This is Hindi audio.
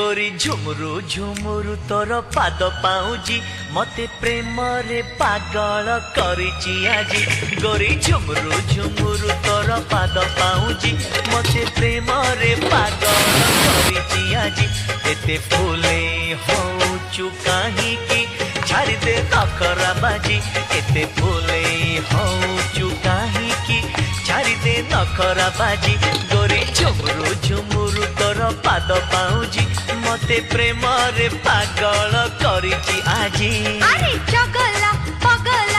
गोरी झुमुरु झुमुरु तोर पाद पाउजी मते प्रेम रे पागल करिची आजी गोरी झुमुरु झुमुरु तोर पाद पाउजी मते प्रेम रे पागल करिची आजी एते फूले होचु काहे की छाड़ी दे नखरा बाजी एते फूले होचु काहे की छाड़ी दे नखरा बाजी गोरी झुमुरु झुमुरु तोर पाद पाउजी मते प्रेम रे पागल करिची आजी अरे चगला पगला